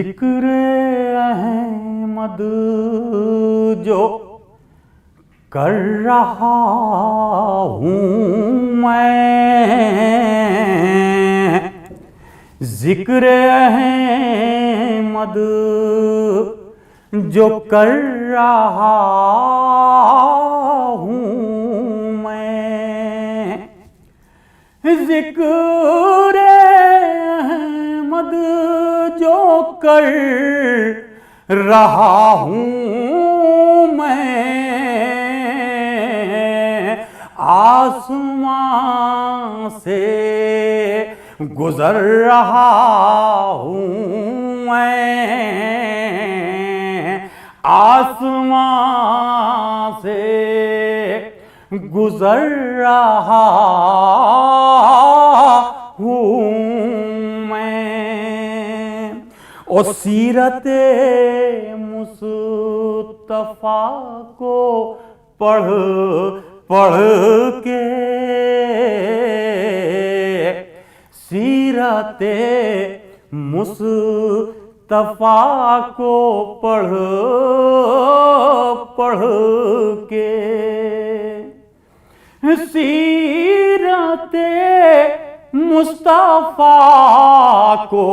जिक्र अहमद जो कर रहा हूँ मैं, जिक्र अहमद जो कर रहा हूँ मैं, जिक्र अहमद जो कर रहा हूँ मैं, आसमां से गुजर रहा हूँ मैं, आसमां से गुजर रहा हूँ मैं। और सीरते मुस्तफा को पढ़ पढ़ के, सीरते मुस्तफा को पढ़ पढ़ के, सीरते मुस्तफा को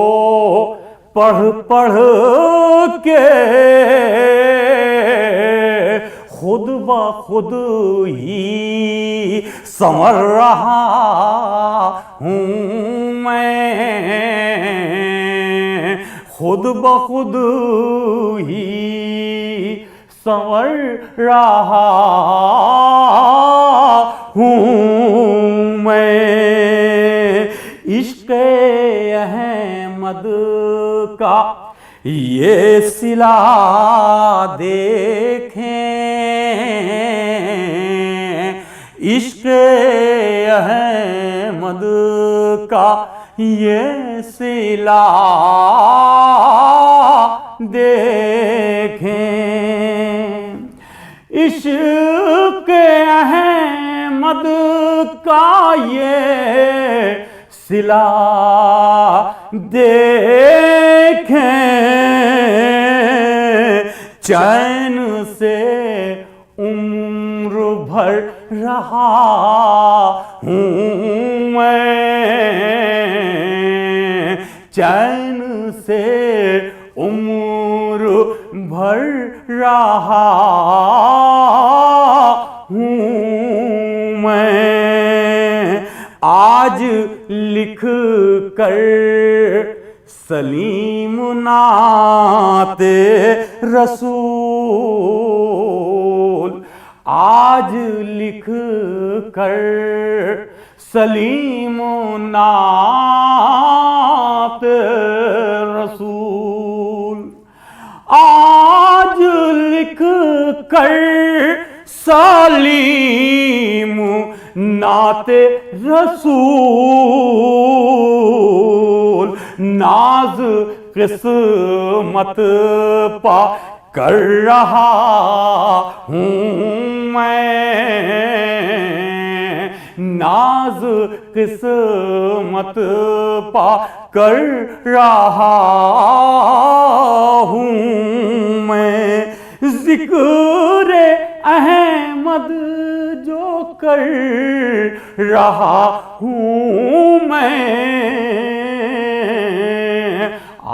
पढ़ पढ़ के खुद ब खुद ही संवर रहा हूँ मैं, खुद ब खुद ही संवर रहा हूँ मैं। इश्क़ अहमद का ये सिला देखें, इश्क़ अहमद का ये सिला देखें, इश्क़ अहमद का ये सिला देखें, चैन से उम्र भर रहा हूँ मैं, चैन से उम्र भर रहा हूँ मैं। आज लिख कर सलीम नाते रसूल, आज लिख कर सलीम नाते रसूल, आज लिख कर सलीम नाते रसूल, नाज किस्मत पा कर रहा हूँ मैं, नाज किस्मत पा कर रहा हूँ मैं। जिक्र अहमद जो कर रहा हूँ मैं,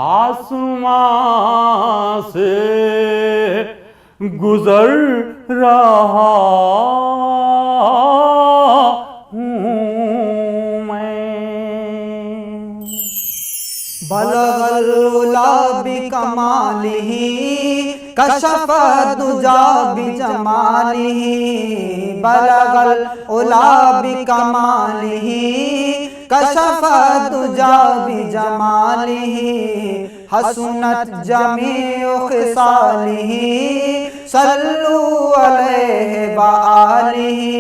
आसमां से गुजर रहा हूँ मैं। बलगल उला बिकमालिही कशफ दुजा बिजमालिही, बलगल उला बिकमालिही कशफ दुजा बिजमालिही, हसनत जमीउ खिसालिही सल्लु अलैहि व आलिही,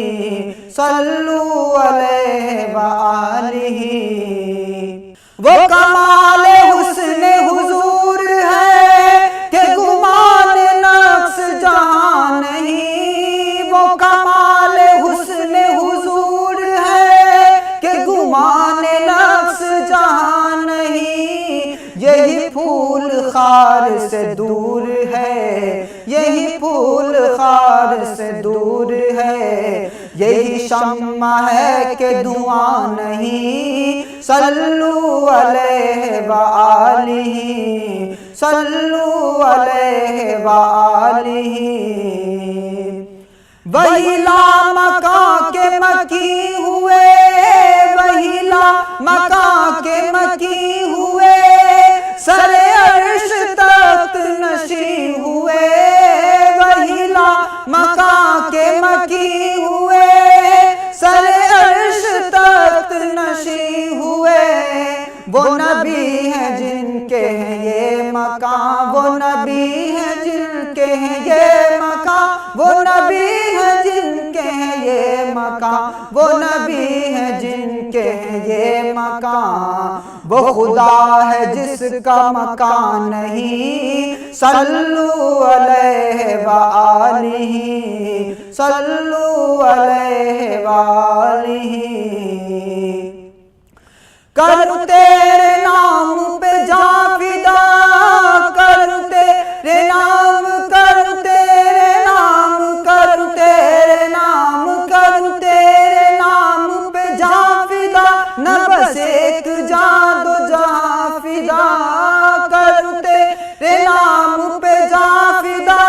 सल्लु अलैहि व आलिही। वो कमाले हुस्न हुजूर है कि गुमान नक्श जहां नहीं, वो कमाले हुस्न हुजूर है कि गुमान नक्श जहां नहीं, ये यही फूल खार से दूर है, यही फूल खार से दूर है, यही शम्मा है कि धुआं नहीं। सल्लु अलैहि व आलिही, सल्लु अलैहि व आलिही। वही लामका के मकी हुए, वही लामका के मकी हुए, सरे अर्श तख्त नशी हुए। वही लामका के मकी हुए, सरे अर्श तख्त नशी हुए। वो नबी हैं जिनके हैं ये मकाम, वो नबी हैं जिनके हैं ये मकाम, वो नबी हैं जिनके हैं ये मकाम, वो नबी हैं जिनके हैं ये मकाम। वो खुदा है जिसका मकान नहीं। सल्लु अलैहि व आलिही, सल्लु अलैहि व आलिही। करूं तेरे नाम पे जा फिदा, करूं तेरे नाम, करूं तेरे नाम, करूं तेरे नाम, करूं तेरे नाम पे जा फिदा। न बस एक जा दो जहां फिदा, करूं तेरे नाम पे जा फिदा।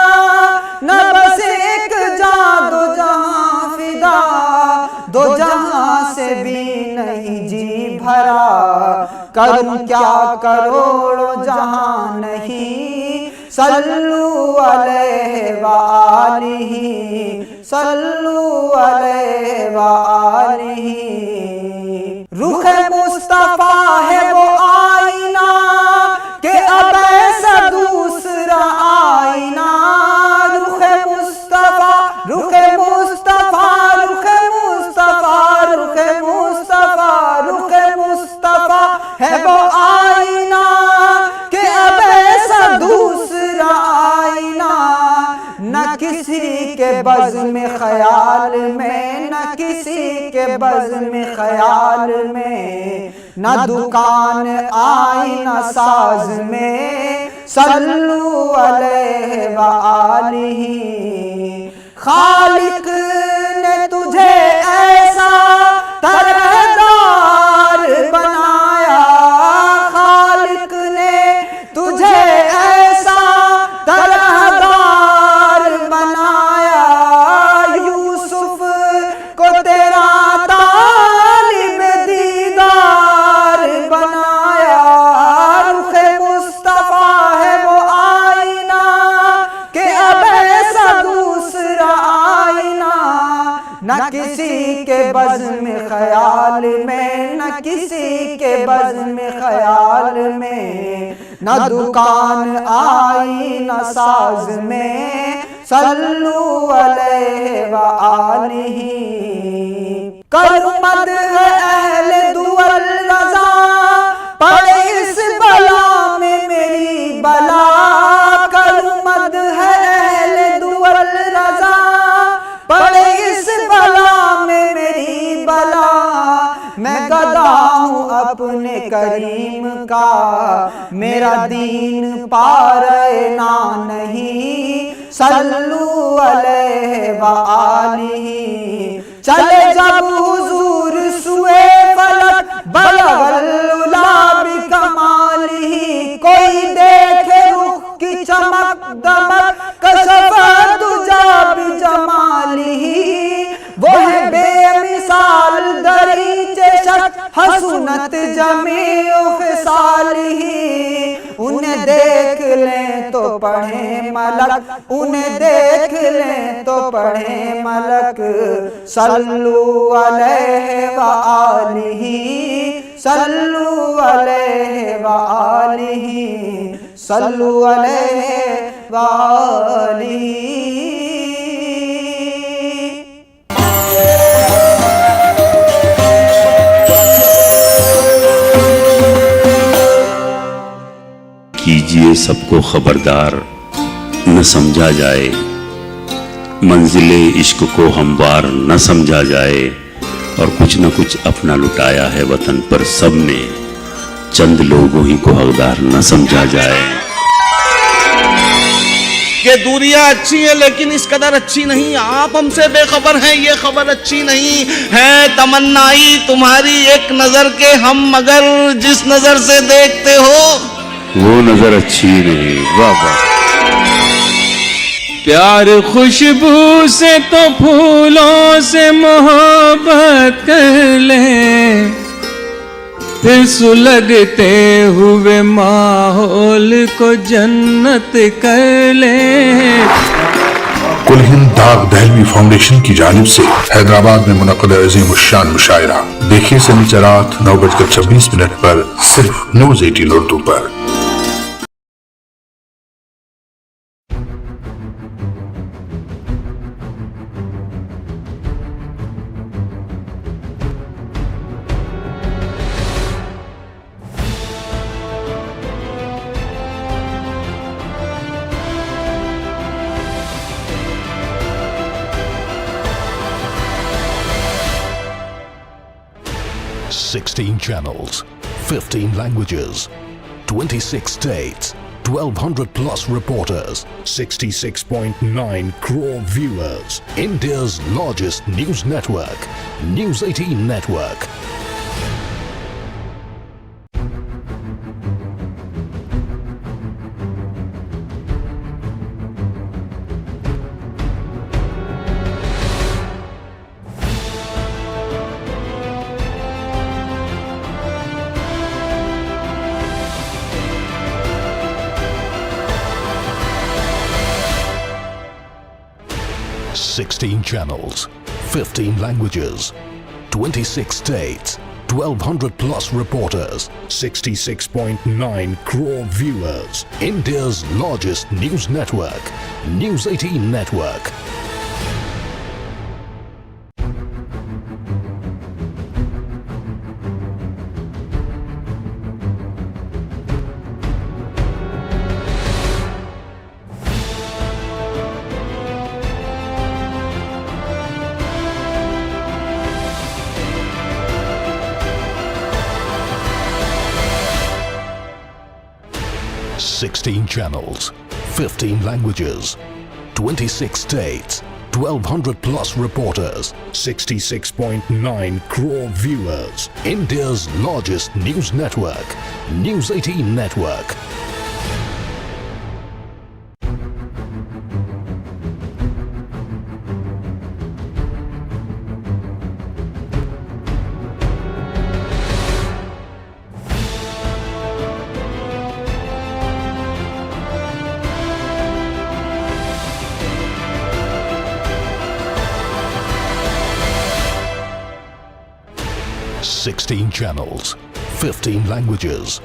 न बस एक जा दो जहां फिदा, दो जहां से भी नहीं जी भरा। करूं क्या करोड़ों जहां नहीं। सल्लु अलैहि व आलिही, सल्लु अलैहि व आलिही। रुख मुस्तफा है वो आईना कि अब ऐसा दूसरा आईना। रुख मुस्तफा, रुख मुस्तफा, रुख मुस्तफा, रुख मुस्तफा, रुख मुस्तफा है वो आईना कि अब ऐसा दूसरा आईना। न किसी के बज़्म ख़याल में, न किसी के बज़्म ख़याल में, न दुकान आईना साज में। सल्लु अलैहि व आलिही। खालिक ने तुझे ऐसा तरहदार बनाया, खालिक ने तुझे ऐसा तरहदार बनाया। यूसुफ को तेरा तालिब दीदार बनाया। रुख मुस्तफा है वो आईना कि अब ऐसा दूसरा आईना। न किसी के बज़्म ख़याल में, न किसी के बज़्म ख़याल में, न दुकान आईना साज में। सल्लु अलैहि व आलिही। करूं मदह अहले दुअल रज़ा, पड़े इस बला में मेरी बला। करूं मदह अहले दुअल रज़ा, पड़े इस बला में मेरी बला। मैं गदा हूँ अपने करीम का, मेरा दीन पारे ना नहीं। सल्लु अलैहि व आलिही। चले जब हुजूर सुए फलक, बलगल उला बिकमालिही। कोई देखे रुख की चमक दमक, कशफ दुजा बिजमालिही। वो है बेमिसाल दरीचे शक, हसनत जमीउ खिसालिही। उन्हें देख लें तो पढ़े मलक, उन्हें देख लें तो पढ़े मलक। सल्लु अलैहि व आलिही, सल्लु अलैहि व आलिही, सल्लु अलैहि व आलिही। कीजिए सबको खबरदार न समझा जाए, मंजिले इश्क को हमवार न समझा जाए। और कुछ न कुछ अपना लुटाया है वतन पर सबने, चंद लोगों ही को हकदार न समझा जाए। कि दूरियां अच्छी हैं लेकिन इस कदर अच्छी नहीं, आप हमसे बेखबर हैं ये खबर अच्छी नहीं है। तमन्नाई तुम्हारी एक नजर के हम मगर जिस नजर से देखते हो वो नजर अच्छी नहीं। वाह वाह। प्यार खुशबू से तो फूलों से मोहब्बत कर ले, फिर सुलगते हुए माहौल को जन्नत कर ले। कुल हिंद दाग दहलवी फाउंडेशन की जानिब से हैदराबाद में मुनक़्क़िद अज़ीम उश्शान मुशायरा देखिए शनिचरात 9:26 पर सिर्फ न्यूज़ 18 उर्दू पर। Sixteen channels, 15 languages, 26 states, 1200 plus reporters, 66.9 crore viewers. India's largest news network, News 18 Network. Sixteen channels, 15 languages, 26 states, 1200 plus reporters, 66.9 crore viewers. India's largest news network, News 18 Network. Sixteen channels, 15 languages, 26 states, 1200 plus reporters, 66.9 crore viewers. India's largest news network, News 18 Network. Sixteen channels, 15 languages,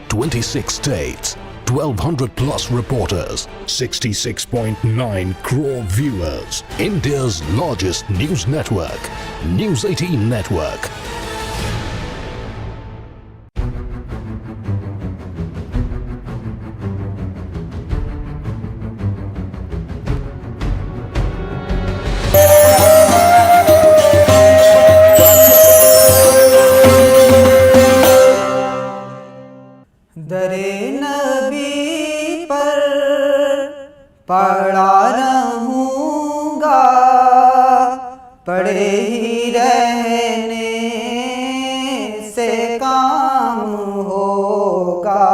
26 states, 1200 plus reporters, 66.9 crore viewers. India's largest news network, News 18 Network. दरे नबी पर पड़ा रहूँगा, पड़े ही रहने से काम होगा।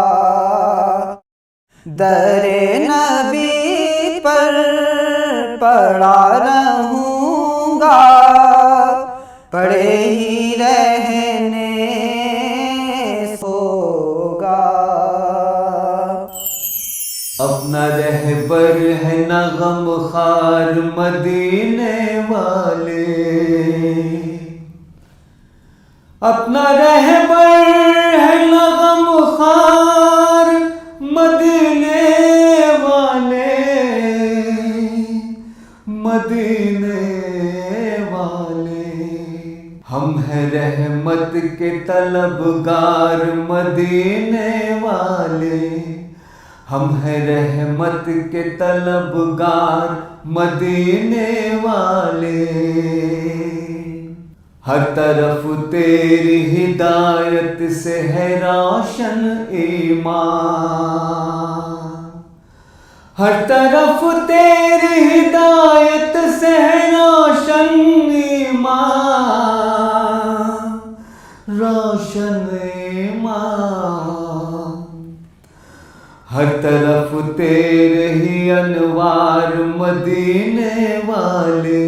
दरे नबी पर पड़ा रहूँगा, पड़े ही रहने होगा। अपना रहबर है ना गमखार मदीने वाले, अपना रहबर है ना गमखार मदीने वाले, मदीने वाले। हम हैं रहमत के तलबगार मदीने वाले, हम हैं रहमत के तलबगार मदीने वाले। हर तरफ तेरी हिदायत से है रोशन ईमान, हर तरफ तेरी हिदायत से है रोशन ईमान, रोशन ईमान। हर तरफ तेरे ही अनवार मदीने वाले,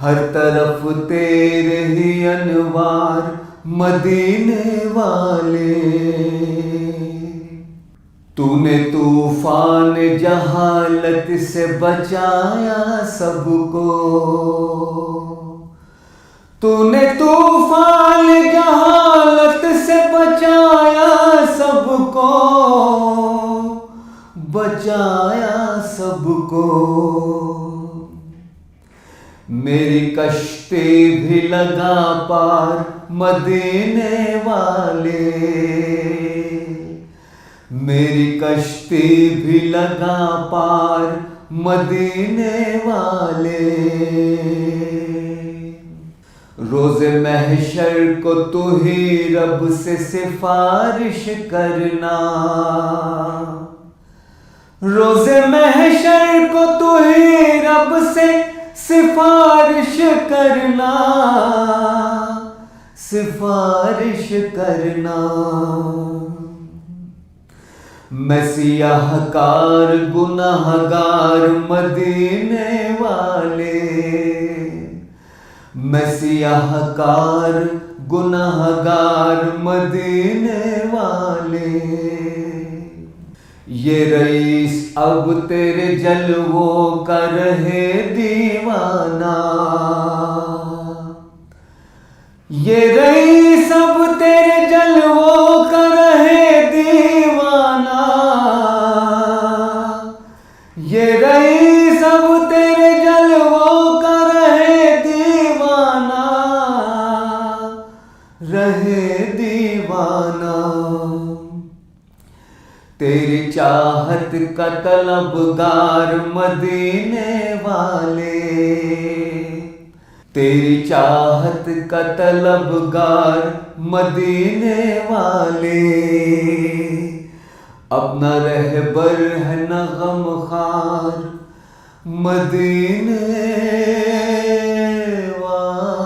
हर तरफ तेरे ही अनवार मदीने वाले। तूने तूफान जहालत से बचाया सबको, तूने तूफान जहालत से बचाया सबको, बचाया सबको। मेरी कश्ती भी लगा पार मदीने वाले, मेरी कश्ती भी लगा पार मदीने वाले। रोज़े महशर को तू ही रब से सिफारिश करना, रोज़े महशर को तू ही रब से सिफारिश करना, सिफारिश करना। मैं सियाहकार गुनाहगार मदीने वाले, मैं सियाहकार गुनाहगार मदीने वाले। ये रईस अब तेरे जलवों का रहे दीवाना, ये रईस अब तेरे जलवों का रहे दीवाना, ये रईस अब तेरे जलवों का रहे दीवाना, रहे दीवाना। तेरी चाहत का तलबगार मदीने वाले, तेरी चाहत का तलबगार मदीने वाले। अपना रहबर है न गमखार मदीने वाले।